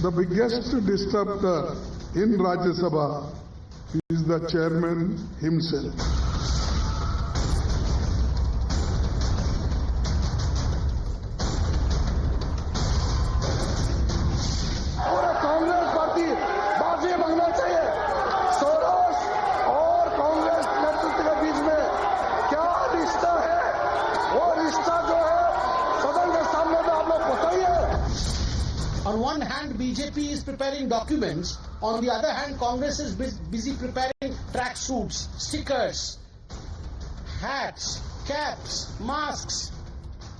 The biggest disruptor in Rajya Sabha is the chairman himself. पूरा Congress party बाजी मांगना चाहिए। सोरोस और कांग्रेस नेतृत्व के बीच में क्या रिश्ता है, वो रिश्ता जो है सदन के सामने में आप लोग बताइए। On one hand, BJP is preparing documents. On the other hand, Congress is busy preparing track suits, stickers, hats, caps, masks.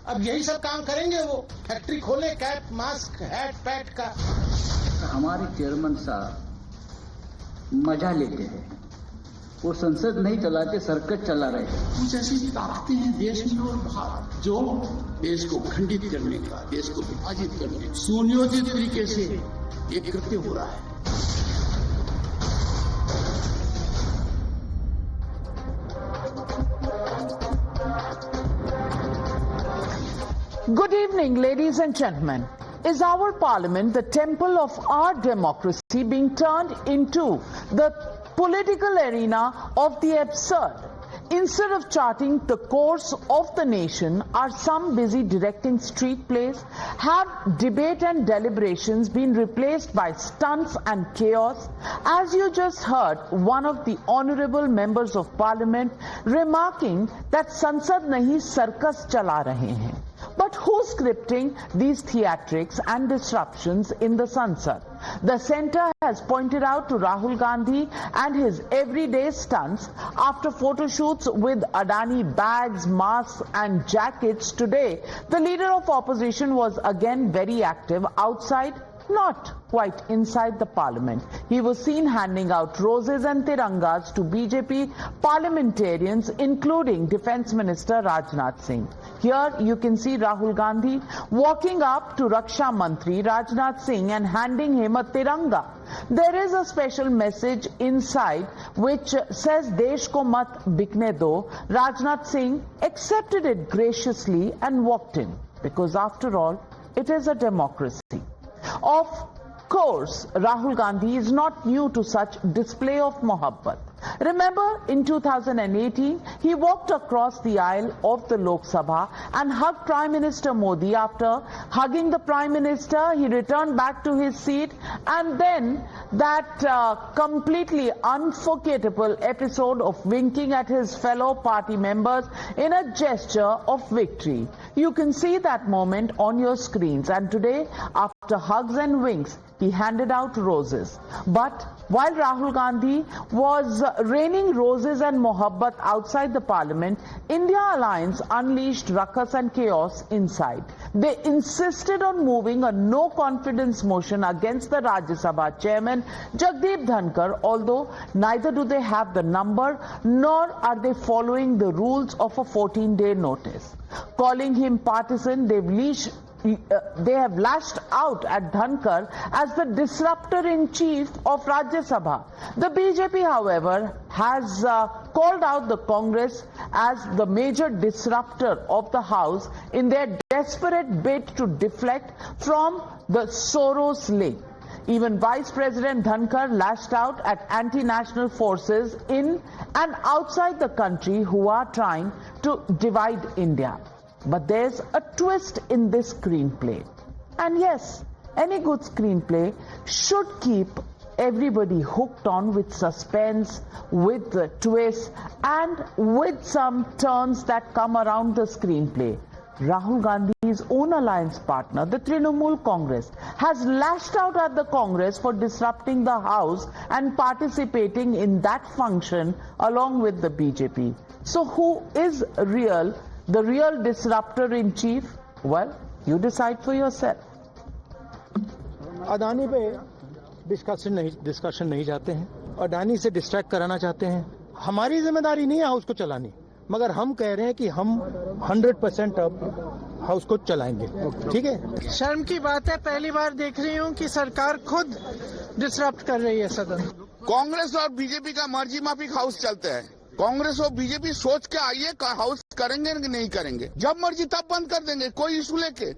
अब यही सब काम करेंगे वो। फैक्ट्री खोले कैप, मास्क, हैट, पैट का। हमारे चेयरमैन साहब मजा लेते हैं। वो संसद नहीं चलाते, सर्कस चला रहे हैं। कुछ ऐसी ताकतें हैं देश में और बाहर जो देश को खंडित करने का, देश को विभाजित करने का सुनियोजित तरीके से ये कृत्य हो रहा है। Good evening, ladies and gentlemen. Is our parliament, the temple of our democracy, being turned into the political arena of the absurd? Instead of charting the course of the nation, are some busy directing street plays? Have debate and deliberations been replaced by stunts and chaos? As you just heard one of the honorable members of parliament remarking that Sansad nahi circus chala rahe hain. But who's scripting these theatrics and disruptions in the Sansad? The centre has pointed out to Rahul Gandhi and his everyday stunts after photo shoots with Adani bags, masks and jackets. Today, the leader of opposition was again very active outside, not quite inside the parliament. He was seen handing out roses and tirangas to BJP parliamentarians, including Defence Minister Rajnath Singh. Here you can see Rahul Gandhi walking up to Raksha Mantri Rajnath Singh and handing him a tiranga. There is a special message inside which says Desh ko mat bikne do. Rajnath Singh accepted it graciously and walked in, because after all it is a democracy. Of course, Rahul Gandhi is not new to such display of mohabbat. Remember, in 2018, he walked across the aisle of the Lok Sabha and hugged Prime Minister Modi. After hugging the Prime Minister, he returned back to his seat, and then that completely unforgettable episode of winking at his fellow party members in a gesture of victory. You can see that moment on your screens, and today, after hugs and winks, he handed out roses. But while Rahul Gandhi was raining roses and mohabbat outside the parliament, India Alliance unleashed ruckus and chaos inside. They insisted on moving a no-confidence motion against the Rajya Sabha chairman, Jagdeep Dhankhar, although neither do they have the number nor are they following the rules of a 14-day notice. Calling him partisan, they have lashed out at Dhankhar as the disruptor-in-chief of Rajya Sabha. The BJP, however, has called out the Congress as the major disruptor of the House in their desperate bid to deflect from the Soros link. Even Vice-President Dhankhar lashed out at anti-national forces in and outside the country who are trying to divide India. But there's a twist in this screenplay. And yes, any good screenplay should keep everybody hooked on with suspense, with the twists, and with some turns that come around the screenplay. Rahul Gandhi's own alliance partner, the Trinamool Congress, has lashed out at the Congress for disrupting the House and participating in that function along with the BJP. So who is the real disruptor-in-chief? Well, you decide for yourself. Adani पे discussion नहीं चाहते हैं, अडानी से distract कराना चाहते हैं। हमारी जिम्मेदारी नहीं है हाउस को चलानी, मगर हम कह रहे हैं कि हम 100% अब हाउस को चलाएंगे। ठीक है, शर्म की बात है, पहली बार देख रही हूँ कि सरकार खुद डिसरप्ट कर रही है सदन। कांग्रेस और बीजेपी का मर्जी माफिक हाउस चलते हैं। कांग्रेस और बीजेपी सोच के आइए हाउस करेंगे कि नहीं करेंगे, जब मर्जी तब बंद कर देंगे, कोई इशू लेके।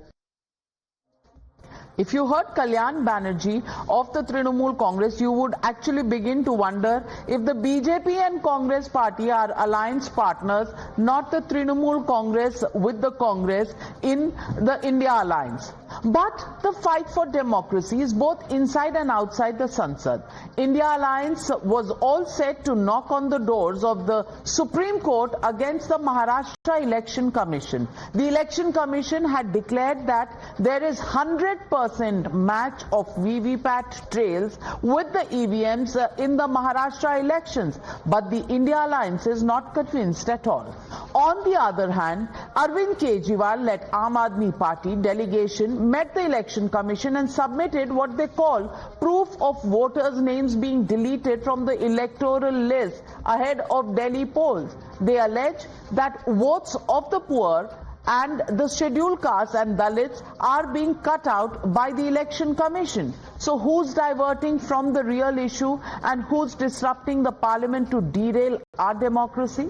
If you heard Kalyan Banerjee of the Trinamool Congress, you would actually begin to wonder if the BJP and Congress party are alliance partners, not the Trinamool Congress with the Congress in the India alliance. But the fight for democracy is both inside and outside the Sansad. India alliance was all set to knock on the doors of the Supreme Court against the Maharashtra Election Commission. The Election Commission had declared that there is 100% match of VVPAT trails with the EVMs in the Maharashtra elections. But the India alliance is not convinced at all. On the other hand, Arvind Kejriwal-led Aam Aadmi Party delegation met the Election Commission and submitted what they call proof of voters' names being deleted from the electoral list ahead of Delhi polls. They allege that votes of the poor and the scheduled castes and Dalits are being cut out by the Election Commission. So who's diverting from the real issue and who's disrupting the parliament to derail our democracy?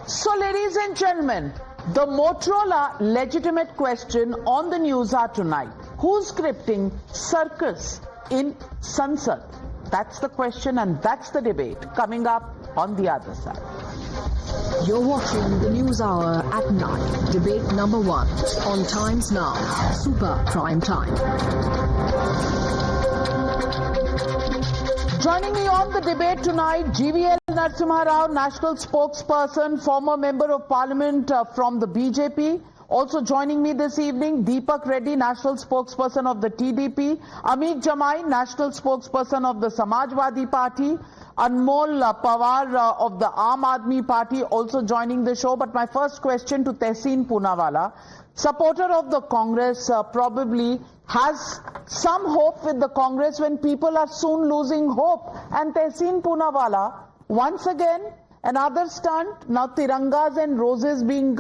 So ladies and gentlemen, the Motorola legitimate question on the Newshour tonight: who's scripting circus in Sansad? That's the question and that's the debate coming up on the other side. You're watching the News Hour at 9. Debate number 1 on Times Now, Super Prime Time. Joining me on the debate tonight, GVL Narasimha Rao, National Spokesperson, former Member of Parliament from the BJP. Also joining me this evening, Deepak Reddy, National Spokesperson of the TDP. Amit Jamai, National Spokesperson of the Samajwadi Party. Anmol Pawar of the Aam Aadmi Party also joining the show. But my first question to Tehseen Poonawala, supporter of the Congress, probably has some hope with the Congress when people are soon losing hope. And Tehseen Poonawala, once again, another stunt, now Tirangas and roses being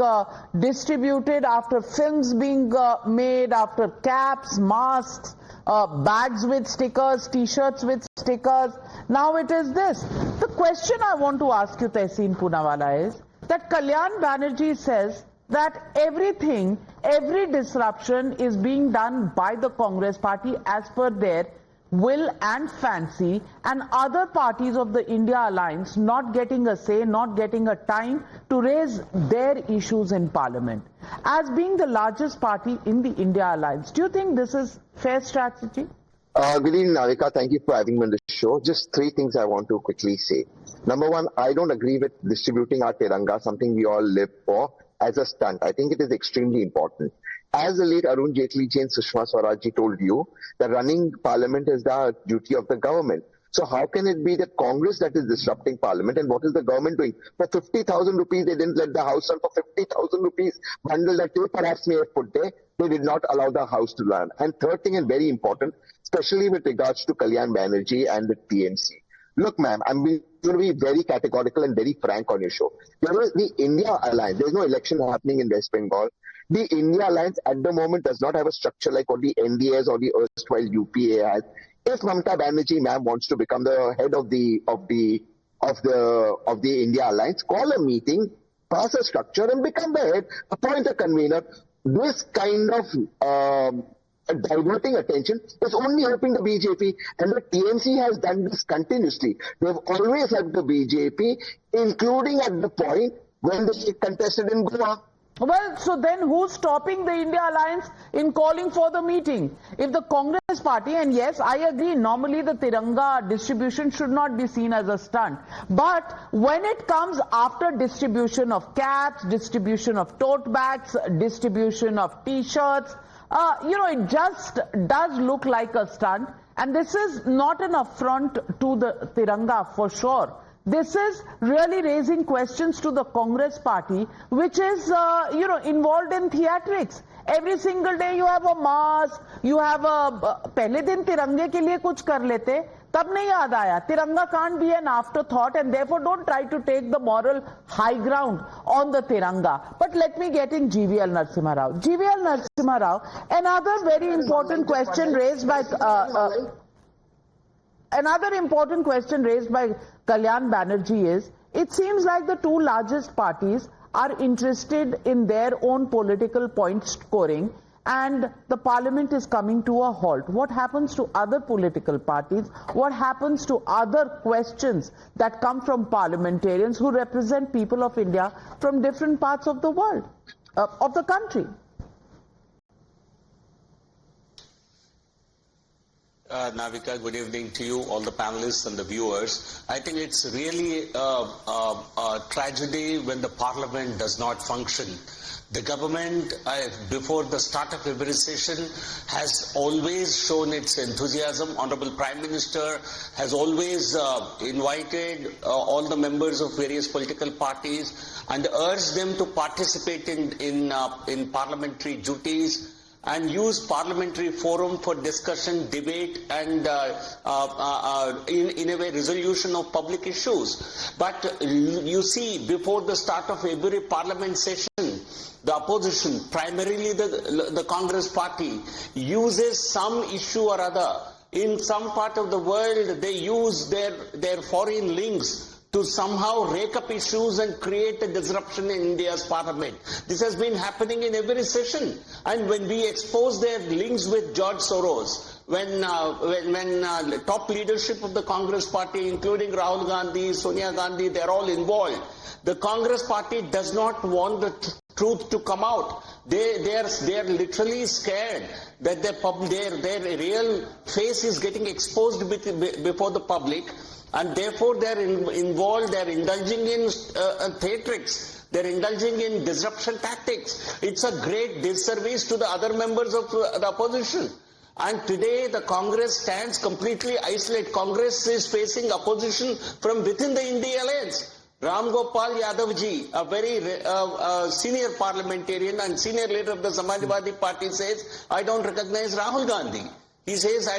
distributed after films being made, after caps, masks, bags with stickers, t-shirts with stickers. Now it is this. The question I want to ask you, Tehseen Poonawala, is that Kalyan Banerjee says that everything, every disruption is being done by the Congress party as per their will and fancy, and other parties of the India alliance not getting a say, not getting a time to raise their issues in parliament. As being the largest party in the India alliance, do you think this is fair strategy? Good evening, Navika. Thank you for having me on the show. Just 3 things I want to quickly say. Number 1, I don't agree with distributing our Tiranga, something we all live for, as a stunt. I think it is extremely important. As the late Arun Jaitley ji and Sushma Swaraj ji told you, that running parliament is the duty of the government. So how can it be that Congress that is disrupting parliament, and what is the government doing? For 50,000 rupees, they didn't let the house run. For 50,000 rupees bundle that they perhaps may have put there, they did not allow the house to run. And third thing, and very important, especially with regards to Kalyan Banerjee and the TMC. Look, ma'am, I'm going to be very categorical and very frank on your show. There is the India Alliance. There's no election happening in West Bengal. The India Alliance at the moment does not have a structure like what the NDAs or the erstwhile UPA has. If Mamata Banerjee, ma'am, wants to become the head of the India Alliance, call a meeting, pass a structure, and become the head. Appoint a convener. This kind of diverting attention is only helping the BJP, and the TMC has done this continuously. They've always helped the BJP, including at the point when they contested in Goa. Well, so then who's stopping the India alliance in calling for the meeting? If the Congress party, and yes, I agree, normally the Tiranga distribution should not be seen as a stunt. But when it comes after distribution of caps, distribution of tote bags, distribution of t-shirts, it just does look like a stunt. And this is not an affront to the Tiranga for sure. This is really raising questions to the Congress party, which is, involved in theatrics. Every single day you have a mask, you have a... पहले दिन तिरंगे के लिए कुछ कर लेते, तब नहीं याद आया. Tiranga can't be an afterthought, and therefore don't try to take the moral high ground on the Tiranga. But let me get in GVL Narasimha Rao. GVL Narasimha Rao, another very important question raised by... Another important question raised by Kalyan Banerjee is, it seems like the 2 largest parties are interested in their own political point scoring, and the parliament is coming to a halt? What happens to other political parties? What happens to other questions that come from parliamentarians who represent people of India from different parts of the world, of the country? Navika, good evening to you, all the panelists and the viewers. I think it's really a tragedy when the parliament does not function. The government, before the start of every session, has always shown its enthusiasm. Honorable Prime Minister has always invited all the members of various political parties and urged them to participate in parliamentary duties and use parliamentary forum for discussion, debate and in a way resolution of public issues. But you see, before the start of every parliament session, the opposition, primarily the Congress party, uses some issue or other. In some part of the world, they use their foreign links to somehow rake up issues and create a disruption in India's parliament. This has been happening in every session. And when we expose their links with George Soros, when top leadership of the Congress party, including Rahul Gandhi, Sonia Gandhi, they're all involved, the Congress party does not want the truth to come out. They are literally scared that their real face is getting exposed before the public. And therefore they are involved, they are indulging in theatrics, they are indulging in disruption tactics. It's a great disservice to the other members of the opposition. And today the Congress stands completely isolated. Congress is facing opposition from within the India alliance. Ram Gopal Yadav ji, a very senior parliamentarian and senior leader of the Samajwadi Party, says, I don't recognize Rahul Gandhi. He says,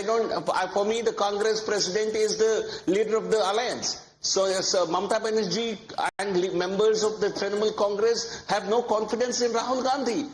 for me, the Congress president is the leader of the alliance. So Mamata Banerjee and members of the Trinamool Congress have no confidence in Rahul Gandhi.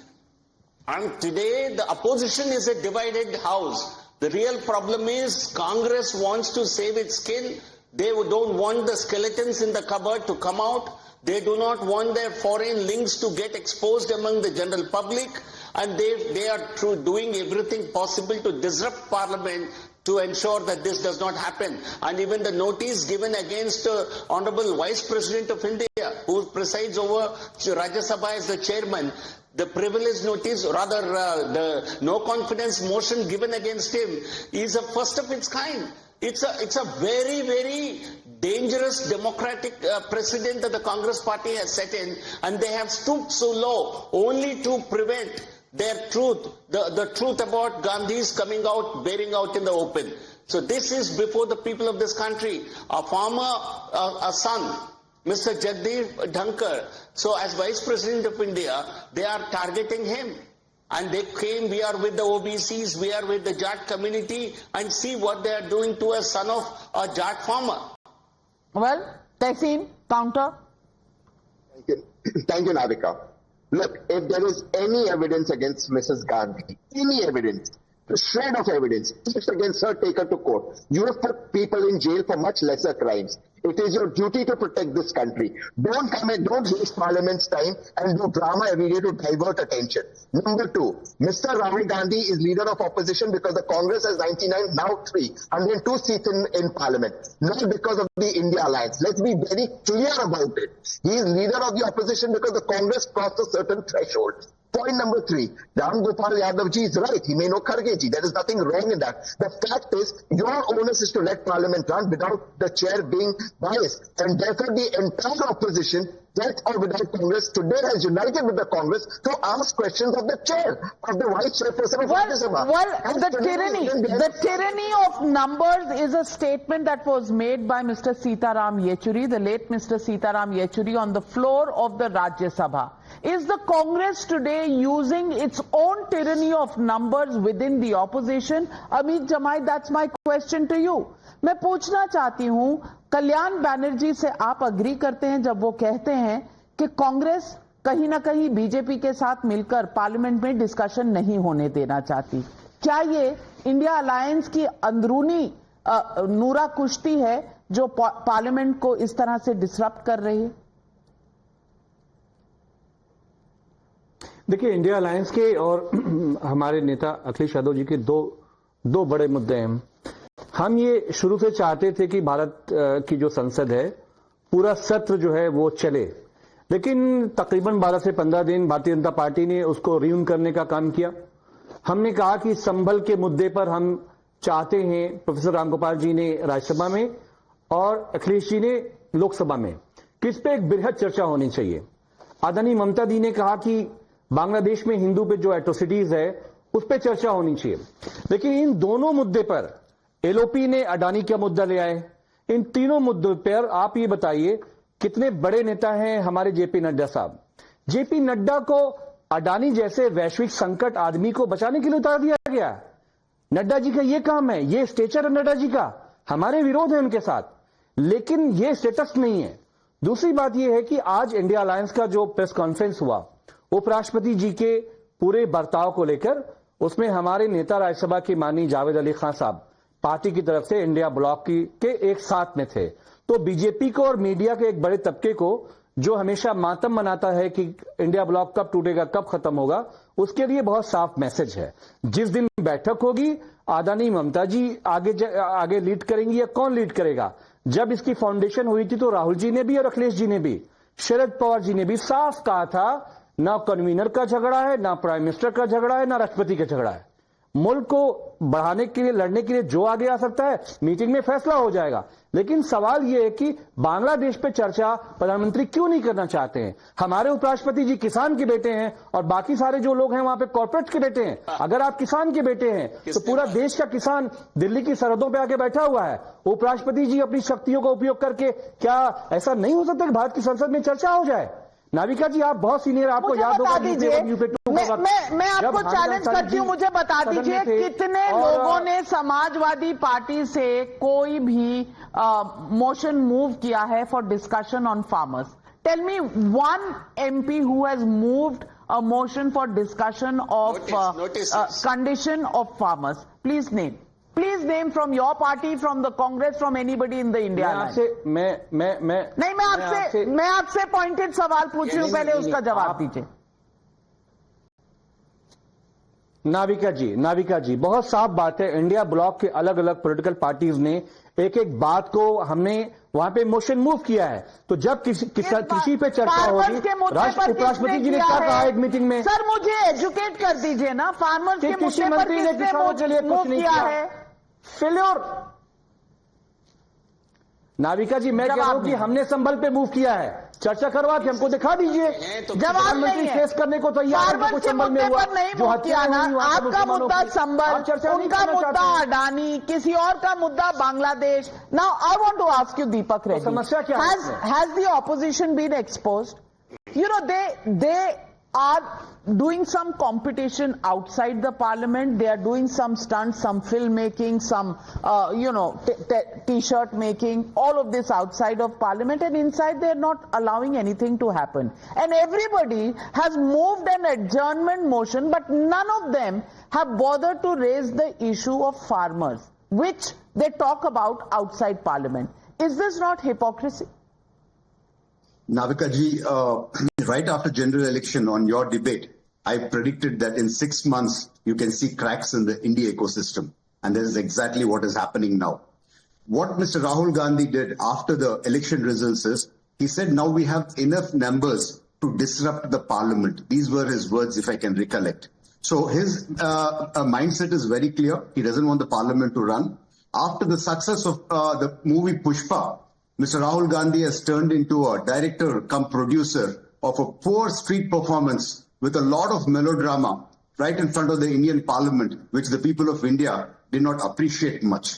And today, the opposition is a divided house. The real problem is Congress wants to save its skin. They don't want the skeletons in the cupboard to come out. They do not want their foreign links to get exposed among the general public. And they are doing everything possible to disrupt Parliament to ensure that this does not happen. And even the notice given against Honorable Vice-President of India, who presides over Rajya Sabha as the chairman, the privilege notice, rather the no confidence motion given against him is a first of its kind. It's a very, very dangerous democratic precedent that the Congress party has set in, and they have stooped so low only to prevent their truth, the truth about Gandhi's coming out, bearing out in the open. So this is before the people of this country. A former son, Mr. Jagdeep Dhankhar, so as Vice President of India, they are targeting him. And they claim we are with the OBCs, we are with the Jat community, and see what they are doing to a son of a Jat farmer. Well, Tehseen, counter. Thank you, Navika. Look, if there is any evidence against Mrs. Gandhi, any evidence, a shred of evidence, just against her, take her to court. You have put people in jail for much lesser crimes. It is your duty to protect this country. Don't come and don't waste Parliament's time and do drama every day to divert attention. Number two, Mr. Rahul Gandhi is leader of opposition because the Congress has 99, now 3, and then 2 seats in Parliament. Not because of the India alliance. Let's be very clear about it. He is leader of the opposition because the Congress crossed a certain threshold. Point number 3, Ram Gopal Yadav ji is right. He may know Kharge ji. There is nothing wrong in that. The fact is, your onus is to let Parliament run without the chair being biased. And therefore, the entire opposition, with or without Congress, today has united with the Congress to ask questions of the chair, of the Vice Chairperson of Rajya Sabha. Well, the tyranny of numbers is a statement that was made by Mr. Sitaram Yechuri, the late Mr. Sitaram Yechuri, on the floor of the Rajya Sabha. Is the Congress today using its own tyranny of numbers within the opposition? Amit Jamai, that's my question to you. मैं पूछना चाहती हूं, कल्याण बैनर्जी से आप agree करते हैं जब वो कहते हैं कि कांग्रेस कहीं ना कहीं बीजेपी के साथ मिलकर पार्लियामेंट में डिस्कशन नहीं होने देना चाहती? क्या ये इंडिया अलायंस की अंदरूनी नूरा कुश्ती है जो पार्लियामेंट को इस तरह से डिसरप्ट कर रही है? देखिए, इंडिया अलायंस के और हमारे नेता अखिलेश यादव जी के दो बड़े मुद्दे हैं। हम ये शुरू से चाहते थे कि भारत की जो संसद है, पूरा सत्र जो है वो चले, लेकिन तकरीबन 12 से 15 दिन भारतीय जनता पार्टी ने उसको रियून करने का काम किया। हमने कहा कि संभल के मुद्दे पर हम चाहते हैं, प्रोफेसर रामगोपाल जी ने राज्यसभा में और अखिलेश जी ने लोकसभा में, कि इस पे एक बृहद चर्चा होनी चाहिए। आदरणीय ममता दी ने कहा कि बांग्लादेश में हिंदू पे जो एट्रोसिटीज है उस पर चर्चा होनी चाहिए, लेकिन इन दोनों मुद्दे पर एलओपी ने अडानी का मुद्दा ले आए। इन तीनों मुद्दों पर आप ये बताइए कितने बड़े नेता हैं हमारे जेपी नड्डा साहब। जेपी नड्डा को अडानी जैसे वैश्विक संकट आदमी को बचाने के लिए उतार दिया गया। नड्डा जी का ये काम है, ये स्टेचर है नड्डा जी का, हमारे विरोध है उनके साथ, लेकिन ये स्टेटस नहीं है। दूसरी बात यह है कि आज इंडिया अलायंस का जो प्रेस कॉन्फ्रेंस हुआ, उपराष्ट्रपति जी के पूरे बर्ताव को लेकर, उसमें हमारे नेता राज्यसभा के माननीय जावेद अली खान साहब पार्टी की तरफ से इंडिया ब्लॉक के एक साथ में थे। तो बीजेपी को और मीडिया के एक बड़े तबके को जो हमेशा मातम मनाता है कि इंडिया ब्लॉक कब टूटेगा, कब खत्म होगा, उसके लिए बहुत साफ मैसेज है। जिस दिन बैठक होगी, आदरणीय ममता जी आगे लीड करेंगी या कौन लीड करेगा? जब इसकी फाउंडेशन हुई थी तो राहुल जी ने भी और अखिलेश जी ने भी, शरद पवार जी ने भी साफ कहा था, ना कन्वीनर का झगड़ा है, ना प्राइम मिनिस्टर का झगड़ा है, ना राष्ट्रपति का झगड़ा है। मुल्क को बढ़ाने के लिए, लड़ने के लिए जो आगे आ सकता है, मीटिंग में फैसला हो जाएगा। लेकिन सवाल यह है कि बांग्लादेश पे चर्चा प्रधानमंत्री क्यों नहीं करना चाहते हैं? हमारे उपराष्ट्रपति जी किसान के बेटे हैं और बाकी सारे जो लोग हैं वहां पे कॉर्पोरेट के बेटे हैं। अगर आप किसान के बेटे हैं तो पूरा देश का किसान दिल्ली की सरहदों पे आके बैठा हुआ है। उपराष्ट्रपति जी अपनी शक्तियों का उपयोग करके, क्या ऐसा नहीं हो सकता कि भारत की संसद में चर्चा हो जाए? नाविका जी, आप बहुत सीनियर, आपको याद होगा। मैं आपको चैलेंज करती हूँ, मुझे बता दीजिए कितने लोगों ने समाजवादी पार्टी से कोई भी मोशन मूव किया है for discussion on farmers? Tell me one MP who has moved a motion for discussion of condition of farmers. Please name. Please name from your party, from the Congress, from anybody in the India Alliance. मैं आपसे pointed सवाल पूछ रही हूं, पहले उसका जवाब दीजिए। नाविका जी, बहुत साफ बात है। इंडिया ब्लॉक के अलग अलग पॉलिटिकल पार्टीज ने एक एक बात को, हमने वहां पे मोशन मूव किया है। तो जब किसी पे चर्चा होगी, उपराष्ट्रपति जी ने क्या कहा एक मीटिंग में? सर मुझे एजुकेट कर दीजिए ना, फार्मर्स के मुद्दे पर किसने मूव किया है? फेल्योर। नाविका जी, मैं कह रहा हूं कि हमने संभल पे मूव किया है। चर्चा करवा के हमको दिखा दीजिए। जवाब नहीं है। फेस करने को तैयार है। कुछ संभल में हुआ नहीं मूव किया ना। आपका मुद्दा संभल, उनका मुद्दा अडानी, किसी और का मुद्दा Bangladesh. Now I want to ask you Deepak Reddy, समस्या क्या है? Has the opposition been exposed? You know, they are doing some competition outside the parliament. They are doing some stunts, some filmmaking, some, t-shirt making, all of this outside of parliament, and inside they are not allowing anything to happen. And everybody has moved an adjournment motion, but none of them have bothered to raise the issue of farmers, which they talk about outside parliament. Is this not hypocrisy? Navika ji, right after general election on your debate, I predicted that in 6 months you can see cracks in the India ecosystem. And that is exactly what is happening now. What Mr. Rahul Gandhi did after the election results is, he said now we have enough numbers to disrupt the parliament. These were his words, if I can recollect. So his mindset is very clear. He doesn't want the parliament to run. After the success of the movie Pushpa, Mr. Rahul Gandhi has turned into a director cum producer of a poor street performance with a lot of melodrama right in front of the Indian Parliament, which the people of India did not appreciate much.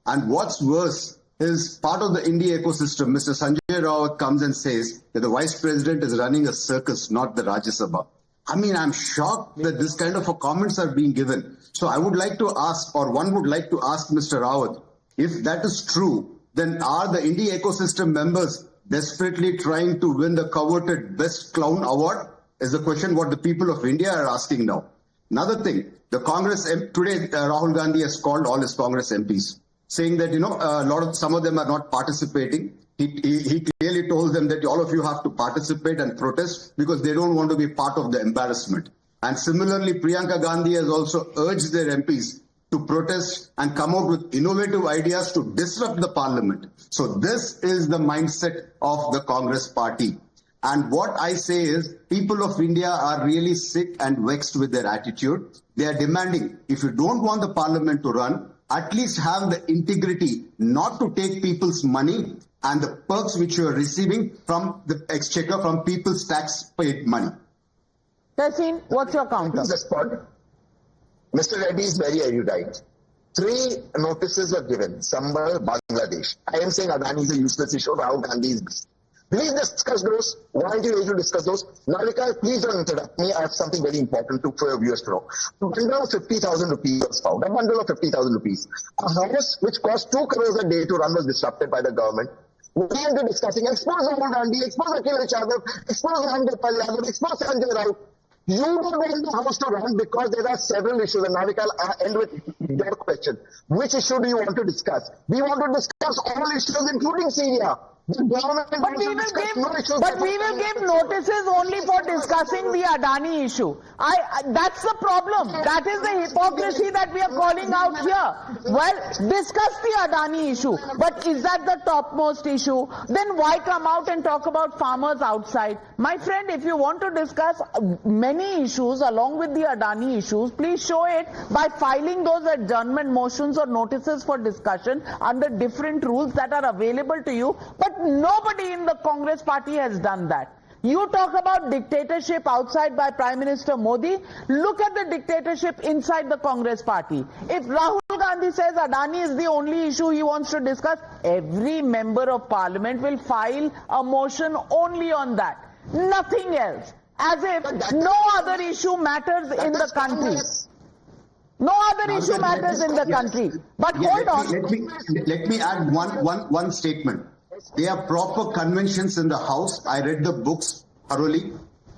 And what's worse is, part of the India ecosystem, Mr. Sanjay Rawat comes and says that the Vice President is running a circus, not the Rajya Sabha. I mean, I'm shocked that this kind of comments are being given. So I would like to ask, or one would like to ask Mr. Rawat, if that is true, then are the India ecosystem members desperately trying to win the coveted Best Clown Award? Is the question what the people of India are asking now. Another thing, the Congress, today Rahul Gandhi has called all his Congress MPs, saying that, some of them are not participating. He clearly told them that all of you have to participate and protest because they don't want to be part of the embarrassment. And similarly, Priyanka Gandhi has also urged their MPs to protest and come out with innovative ideas to disrupt the parliament. So this is the mindset of the Congress party. And what I say is, people of India are really sick and vexed with their attitude. They are demanding, if you don't want the parliament to run, at least have the integrity not to take people's money and the perks which you are receiving from the exchequer, from people's tax-paid money. Tessin, what's your counter? Mr. Reddy is very erudite. 3 notices were given. Sambal, Bangladesh. I am saying Adani is a useless issue. Rahul Gandhi is beast. Please discuss those. Why aren't you able to discuss those? Navika, please don't interrupt me. I have something very important for your viewers to know. A bundle of 50,000 rupees was found. A bundle of 50,000 rupees. A house which cost 2 crores a day to run was disrupted by the government. We are discussing, expose Rahul Gandhi, expose Akhilesh Yadav, expose Ramgopal Yadav, expose Sanjay Raut. You don't want the house to run because there are several issues. And Navika, I'll end with your question. Which issue do you want to discuss? We want to discuss all issues, including Syria. The government but we will give notices only for discussing the Adani issue. That's the problem. That is the hypocrisy that we are calling out here. Well, discuss the Adani issue. But is that the topmost issue? Then why come out and talk about farmers outside? My friend, if you want to discuss many issues along with the Adani issues, please show it by filing those adjournment motions or notices for discussion under different rules that are available to you. But nobody in the Congress party has done that. You talk about dictatorship outside by Prime Minister Modi. Look at the dictatorship inside the Congress party. If Rahul Gandhi says Adani is the only issue he wants to discuss, every member of parliament will file a motion only on that. Nothing else. As if no other issue matters in the country. No other issue matters in the country. But hold on. Let me add one statement. There are proper conventions in the House. I read the books thoroughly.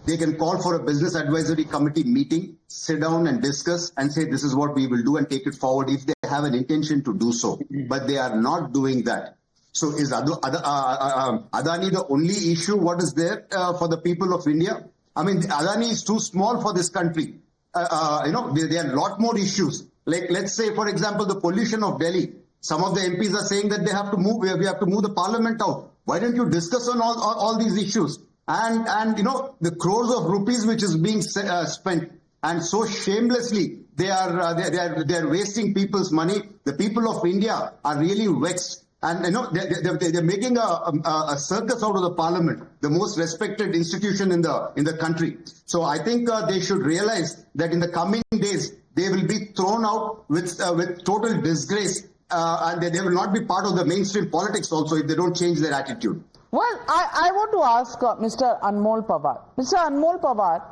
They can call for a business advisory committee meeting, sit down and discuss and say this is what we will do and take it forward if they have an intention to do so. But they are not doing that. So is Adani the only issue? What is there for the people of India? I mean, Adani is too small for this country. There are a lot more issues. Like, let's say, for example, the pollution of Delhi. Some of the MPs are saying that they have to move. We have to move the parliament out. Why don't you discuss on all these issues? And the crores of rupees which is being spent, and so shamelessly they are wasting people's money. The people of India are really vexed, and they're making a circus out of the parliament, the most respected institution in the country. So I think they should realize that in the coming days they will be thrown out with total disgrace. And they will not be part of the mainstream politics also if they don't change their attitude. Well, I want to ask Mr. Anmol Pawar. Mr. Anmol Pawar,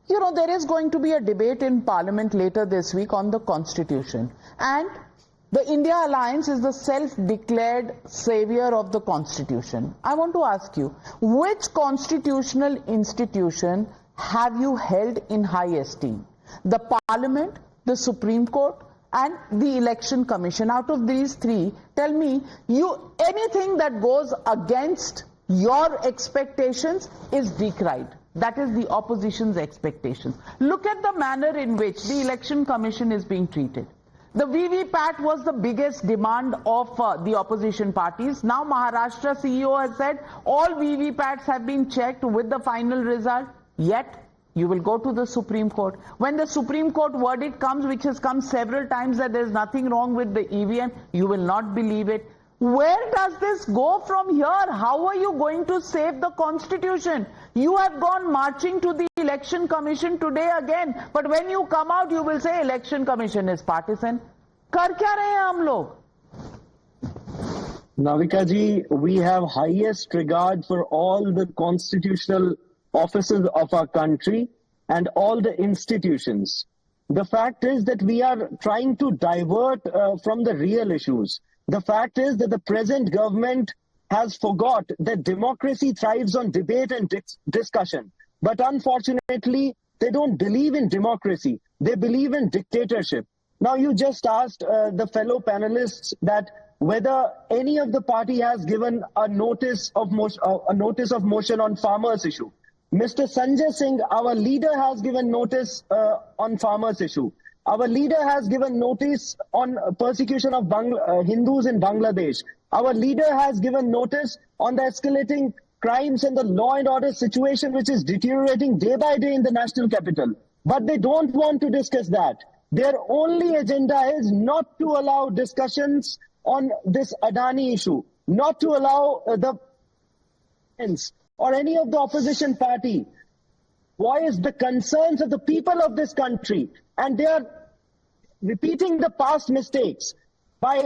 there is going to be a debate in Parliament later this week on the Constitution. And the India Alliance is the self-declared savior of the Constitution. I want to ask you, which constitutional institution have you held in high esteem? The Parliament, the Supreme Court, and the Election Commission? Out of these 3, tell me, anything that goes against your expectations is decried. That is the opposition's expectations. Look at the manner in which the Election Commission is being treated. The VVPAT was the biggest demand of the opposition parties. Now Maharashtra CEO has said all VVPATs have been checked with the final result. Yet you will go to the Supreme Court. When the Supreme Court verdict comes, which has come several times, that there is nothing wrong with the EVM, you will not believe it. Where does this go from here? How are you going to save the Constitution? You have gone marching to the Election Commission today again. But when you come out, you will say Election Commission is partisan. Kar kya rahe hain hum log? Navika ji, we have highest regard for all the constitutional offices of our country and all the institutions. The fact is that we are trying to divert from the real issues. The fact is that the present government has forgot that democracy thrives on debate and discussion. But unfortunately, they don't believe in democracy. They believe in dictatorship. Now, you just asked the fellow panelists that whether any of the party has given a notice of motion on farmers issue. Mr. Sanjay Singh, our leader, has given notice on farmers issue. Our leader has given notice on persecution of Hindus in Bangladesh. Our leader has given notice on the escalating crimes and the law and order situation which is deteriorating day by day in the national capital. But they don't want to discuss that. Their only agenda is not to allow discussions on this Adani issue, not to allow or any of the opposition party voice the concerns of the people of this country, and they are repeating the past mistakes by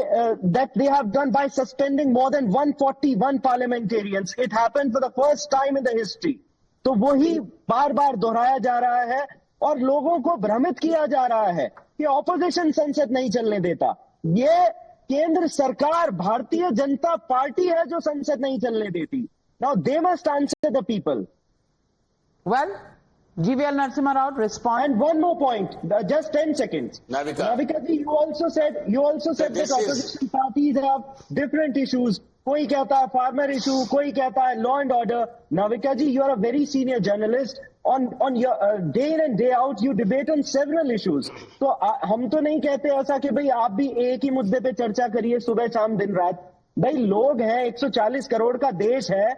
that they have done by suspending more than 141 parliamentarians. It happened for the first time in the history. तो वही बार-बार दोहराया जा रहा है और लोगों को भ्रमित किया जा रहा है कि ऑपोजिशन संसद नहीं चलने देता. ये केंद्र सरकार भारतीय जनता पार्टी है जो संसद नहीं चलने देती. Now they must answer the people. Well, GVL Narasimha Rao, respond. And one more point, just 10 seconds. Navika ji, you also said that opposition parties have different issues. Koi kehta hai farmer issue, koi kehta hai law and order. Navika ji, you are a very senior journalist. On your day in and day out, you debate on several issues. तो हम तो नहीं कहते ऐसा कि भाई आप भी एक ही मुद्दे पे चर्चा करिए सुबह शाम दिन रात. भाई लोग हैं, 140 करोड़ का देश है,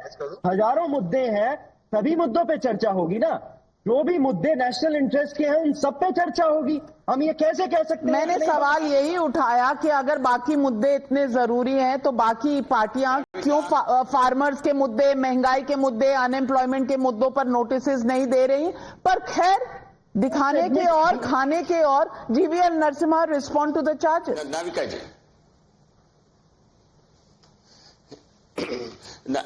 हजारों मुद्दे हैं, सभी मुद्दों पे चर्चा होगी ना. जो भी मुद्दे नेशनल इंटरेस्ट के हैं उन सब पे चर्चा होगी. हम ये कैसे कह सकते हैं? मैंने सवाल यही उठाया कि अगर बाकी मुद्दे इतने जरूरी हैं तो बाकी पार्टियां क्यों फार्मर्स के मुद्दे, महंगाई के मुद्दे, अनएम्प्लॉयमेंट के मुद्दों पर नोटिसेस नहीं दे रही. पर खैर, दिखाने के और खाने के और. GVL Narasimha, respond to the charges. Navika ji,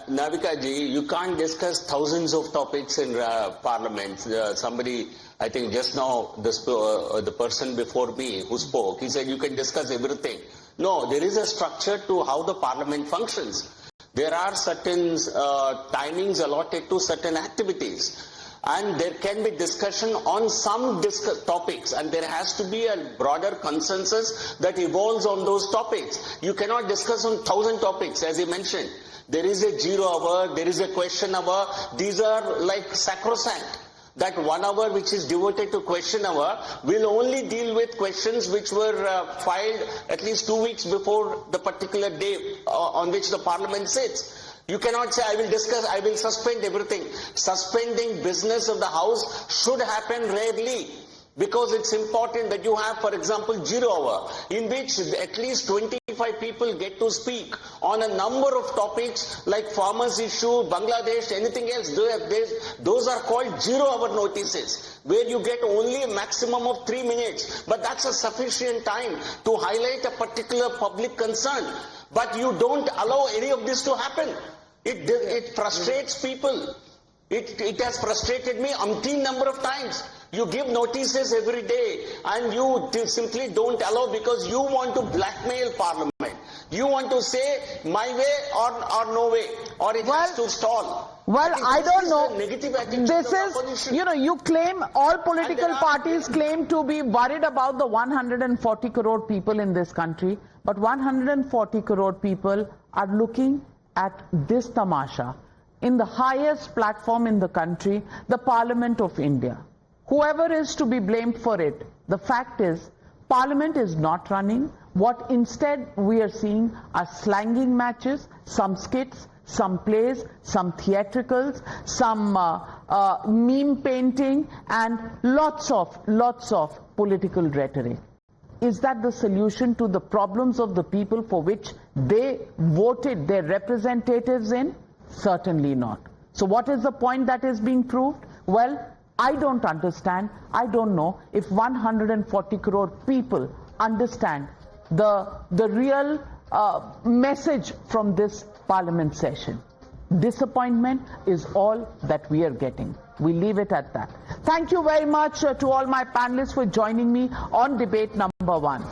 Navika ji, you can't discuss thousands of topics in Parliament. Somebody, I think just now, the person before me who spoke, he said you can discuss everything. No, there is a structure to how the Parliament functions. There are certain timings allotted to certain activities. And there can be discussion on some topics, and there has to be a broader consensus that evolves on those topics. You cannot discuss on 1,000 topics, as he mentioned. There is a 0 hour, there is a question hour. These are like sacrosanct. That 1 hour which is devoted to question hour will only deal with questions which were filed at least 2 weeks before the particular day on which the Parliament sits. You cannot say, I will suspend everything. Suspending business of the House should happen rarely, because it's important that you have, for example, 0 hour, in which at least 25 people get to speak on a number of topics like farmers issue, Bangladesh, anything else. Those are called 0 hour notices, where you get only a maximum of 3 minutes. But that's a sufficient time to highlight a particular public concern. But you don't allow any of this to happen. It frustrates people. It has frustrated me umpteen number of times. You give notices every day and you simply don't allow because you want to blackmail Parliament. You want to say my way or no way, or it has to stall. Well, I don't know. Negative attitude this is, you claim, all political parties claim to be worried about the 140 crore people in this country. But 140 crore people are looking at this tamasha in the highest platform in the country, the Parliament of India. Whoever is to be blamed for it, the fact is, Parliament is not running. What instead we are seeing are slanging matches, some skits, some plays, some theatricals, some meme painting, and lots of political rhetoric. Is that the solution to the problems of the people for which they voted their representatives in? Certainly not. So what is the point that is being proved? Well, I don't understand. I don't know if 140 crore people understand the real message from this Parliament session. Disappointment is all that we are getting. We leave it at that. Thank you very much to all my panelists for joining me on debate number 1.